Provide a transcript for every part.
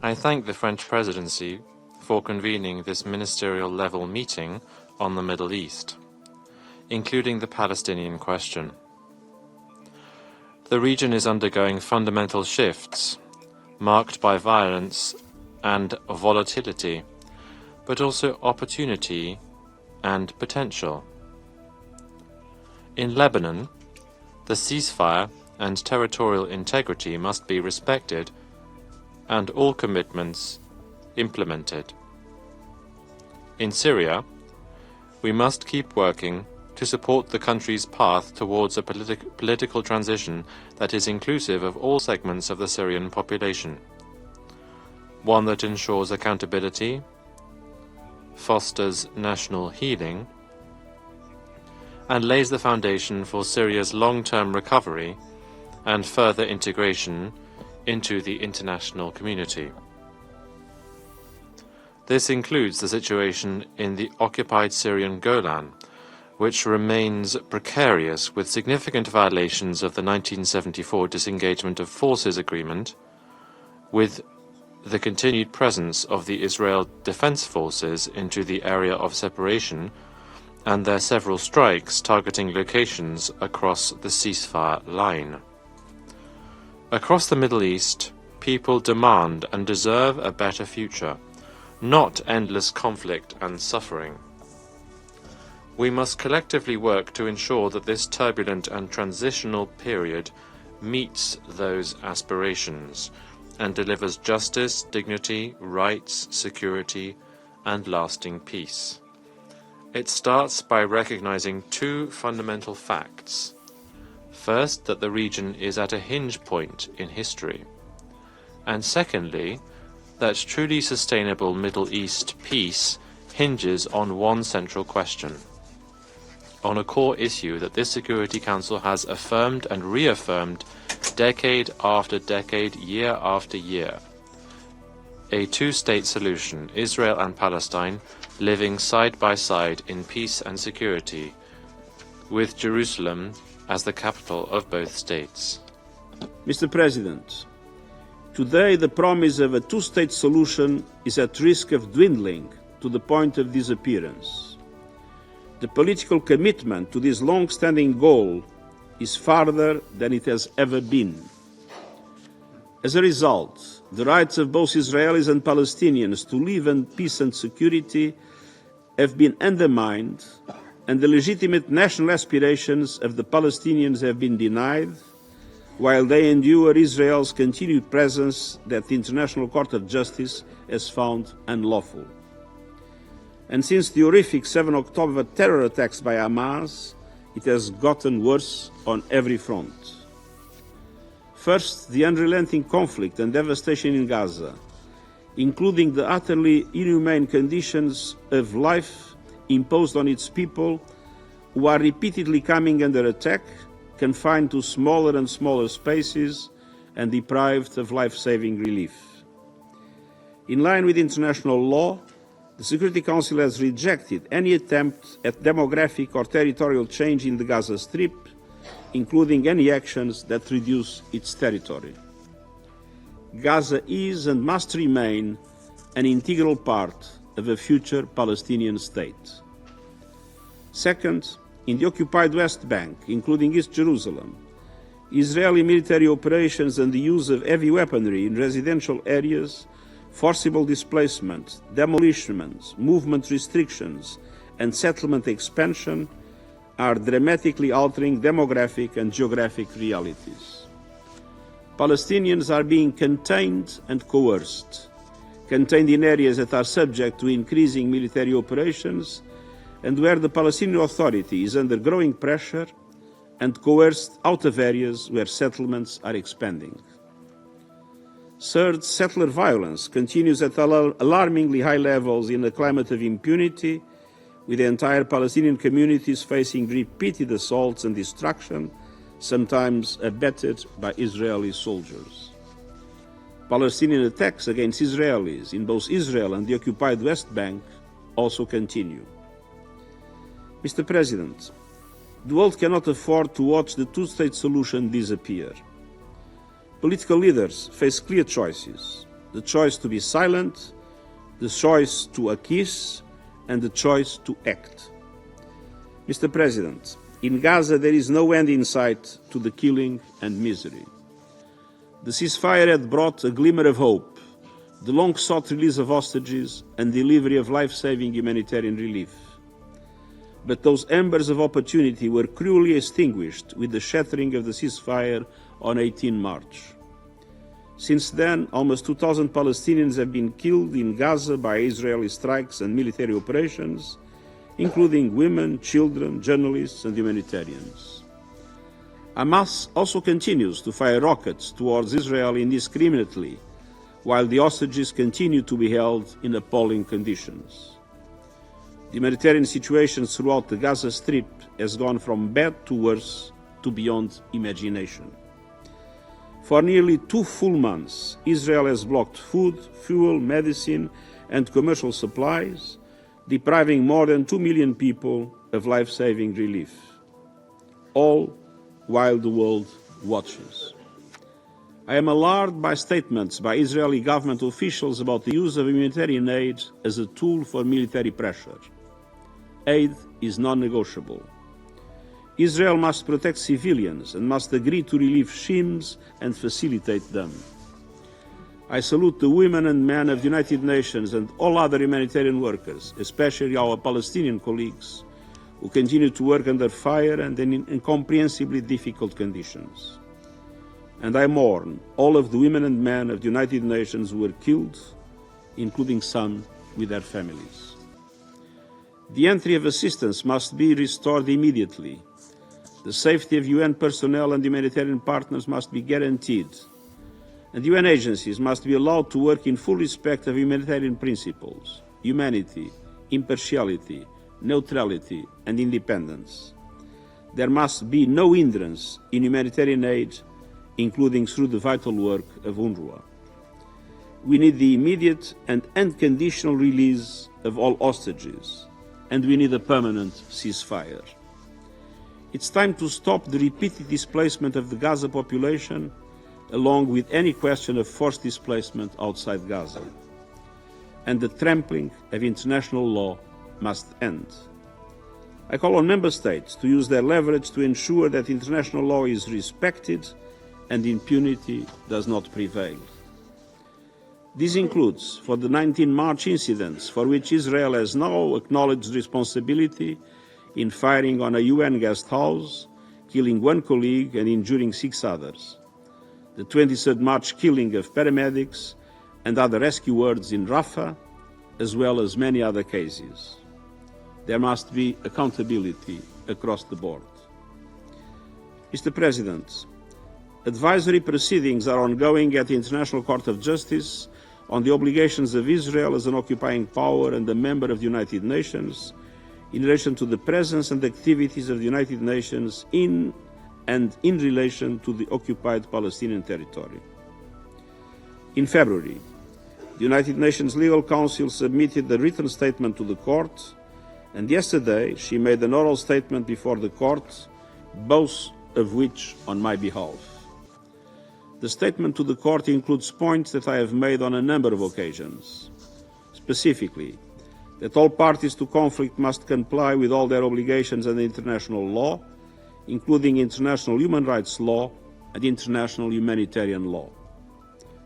I thank the French Presidency for convening this ministerial-level meeting on the Middle East, including the Palestinian question. The region is undergoing fundamental shifts, marked by violence and volatility, but also opportunity and potential. In Lebanon, the ceasefire and territorial integrity must be respected and all commitments implemented. In Syria, we must keep working to support the country's path towards a political transition that is inclusive of all segments of the Syrian population, one that ensures accountability, fosters national healing, and lays the foundation for Syria's long-term recovery and further integration into the international community. This includes the situation in the occupied Syrian Golan, which remains precarious with significant violations of the 1974 Disengagement of Forces Agreement, with the continued presence of the Israel Defense Forces into the area of separation and their several strikes targeting locations across the ceasefire line. Across the Middle East, people demand and deserve a better future, not endless conflict and suffering. We must collectively work to ensure that this turbulent and transitional period meets those aspirations and delivers justice, dignity, rights, security, and lasting peace. It starts by recognizing two fundamental facts. First, that the region is at a hinge point in history. And secondly, that truly sustainable Middle East peace hinges on one central question, on a core issue that this Security Council has affirmed and reaffirmed decade after decade, year after year. A two-state solution, Israel and Palestine, living side by side in peace and security, with Jerusalem as the capital of both states. Mr. President, today the promise of a two-state solution is at risk of dwindling to the point of disappearance. The political commitment to this long-standing goal is farther than it has ever been. As a result, the rights of both Israelis and Palestinians to live in peace and security have been undermined, and the legitimate national aspirations of the Palestinians have been denied, while they endure Israel's continued presence that the International Court of Justice has found unlawful. And since the horrific 7 October terror attacks by Hamas, it has gotten worse on every front. First, the unrelenting conflict and devastation in Gaza, including the utterly inhumane conditions of life imposed on its people, who are repeatedly coming under attack, confined to smaller and smaller spaces, and deprived of life-saving relief. In line with international law, the Security Council has rejected any attempt at demographic or territorial change in the Gaza Strip, including any actions that reduce its territory. Gaza is and must remain an integral part of a future Palestinian state. Second, in the occupied West Bank, including East Jerusalem, Israeli military operations and the use of heavy weaponry in residential areas, forcible displacement, demolitions, movement restrictions, and settlement expansion are dramatically altering demographic and geographic realities. Palestinians are being contained and coerced, contained in areas that are subject to increasing military operations and where the Palestinian Authority is under growing pressure, and coerced out of areas where settlements are expanding. Third, settler violence continues at alarmingly high levels in a climate of impunity, with entire Palestinian communities facing repeated assaults and destruction, sometimes abetted by Israeli soldiers. Palestinian attacks against Israelis in both Israel and the occupied West Bank also continue. Mr. President, the world cannot afford to watch the two-state solution disappear. Political leaders face clear choices: the choice to be silent, the choice to acquiesce, and the choice to act. Mr. President, in Gaza there is no end in sight to the killing and misery. The ceasefire had brought a glimmer of hope, the long-sought release of hostages and delivery of life-saving humanitarian relief. But those embers of opportunity were cruelly extinguished with the shattering of the ceasefire on 18 March. Since then, almost 2,000 Palestinians have been killed in Gaza by Israeli strikes and military operations, including women, children, journalists and humanitarians. Hamas also continues to fire rockets towards Israel indiscriminately, while the hostages continue to be held in appalling conditions. The humanitarian situation throughout the Gaza Strip has gone from bad to worse to beyond imagination. For nearly 2 full months, Israel has blocked food, fuel, medicine, and commercial supplies, depriving more than 2 million people of life-saving relief, all while the world watches. I am alarmed by statements by Israeli government officials about the use of humanitarian aid as a tool for military pressure. Aid is non-negotiable. Israel must protect civilians and must agree to relieve schemes and facilitate them. I salute the women and men of the United Nations and all other humanitarian workers, especially our Palestinian colleagues, who continue to work under fire and in incomprehensibly difficult conditions. And I mourn all of the women and men of the United Nations who were killed, including some with their families. The entry of assistance must be restored immediately. The safety of UN personnel and humanitarian partners must be guaranteed, and UN agencies must be allowed to work in full respect of humanitarian principles, humanity, impartiality, neutrality, and independence. There must be no hindrance in humanitarian aid, including through the vital work of UNRWA. We need the immediate and unconditional release of all hostages, and we need a permanent ceasefire. It's time to stop the repeated displacement of the Gaza population, along with any question of forced displacement outside Gaza. And the trampling of international law must end. I call on member states to use their leverage to ensure that international law is respected and impunity does not prevail. This includes, for the 19 March incidents for which Israel has now acknowledged responsibility in firing on a UN guest house, killing 1 colleague and injuring 6 others, the 23rd March killing of paramedics and other rescuers in Rafah, as well as many other cases. There must be accountability across the board. Mr. President, advisory proceedings are ongoing at the International Court of Justice on the obligations of Israel as an occupying power and a member of the United Nations in relation to the presence and activities of the United Nations in and in relation to the occupied Palestinian territory. In February, the United Nations Legal Council submitted a written statement to the court, and yesterday she made an oral statement before the court, both of which on my behalf. The statement to the court includes points that I have made on a number of occasions. Specifically, that all parties to conflict must comply with all their obligations under international law, including international human rights law and international humanitarian law.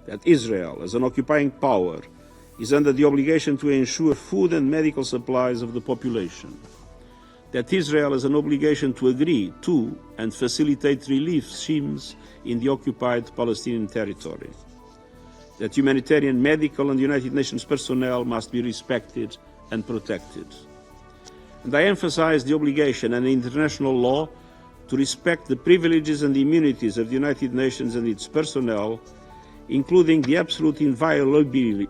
That Israel, as an occupying power, is under the obligation to ensure food and medical supplies of the population. That Israel has an obligation to agree to and facilitate relief schemes in the occupied Palestinian territory. That humanitarian, medical and United Nations personnel must be respected and protected. And I emphasize the obligation under international law to respect the privileges and immunities of the United Nations and its personnel, including the absolute inviolability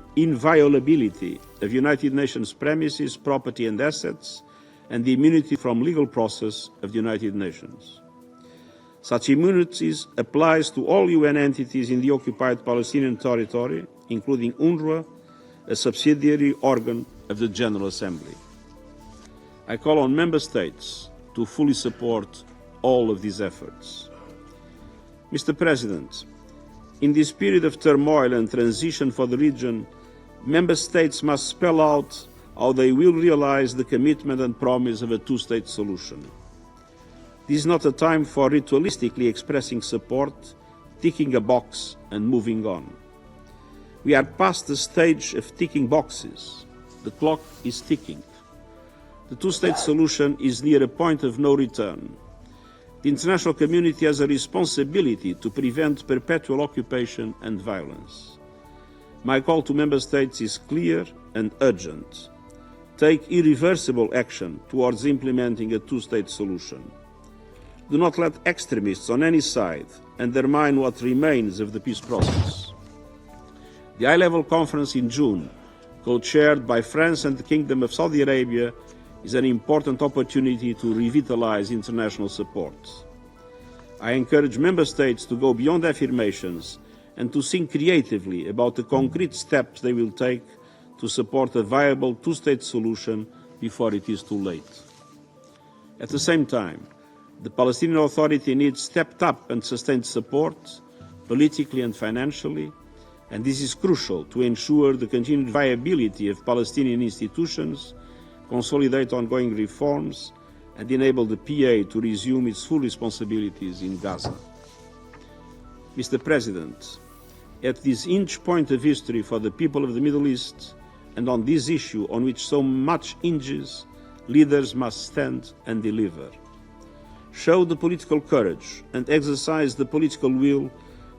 of United Nations premises, property and assets, and the immunity from legal process of the United Nations. Such immunities applies to all UN entities in the occupied Palestinian territory, including UNRWA, a subsidiary organ of the General Assembly. I call on member states to fully support all of these efforts. Mr. President, In this period of turmoil and transition for the region, Member States must spell out how they will realize the commitment and promise of a two-state solution. This is not a time for ritualistically expressing support, ticking a box and moving on. We are past the stage of ticking boxes. The clock is ticking. The two-state solution is near a point of no return. The international community has a responsibility to prevent perpetual occupation and violence. My call to Member States is clear and urgent. Take irreversible action towards implementing a two-state solution. Do not let extremists on any side undermine what remains of the peace process. The high-level conference in June, co-chaired by France and the Kingdom of Saudi Arabia, is an important opportunity to revitalize international support. I encourage Member States to go beyond affirmations and to think creatively about the concrete steps they will take to support a viable two-state solution before it is too late. At the same time, the Palestinian Authority needs stepped up and sustained support, politically and financially, and this is crucial to ensure the continued viability of Palestinian institutions, consolidate ongoing reforms, and enable the PA to resume its full responsibilities in Gaza. Mr. President, at this hinge point of history for the people of the Middle East, and on this issue on which so much hinges, leaders must stand and deliver. Show the political courage and exercise the political will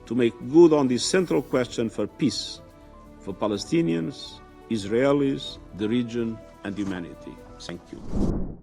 to make good on this central question for peace, for Palestinians, Israelis, the region, and humanity. Thank you.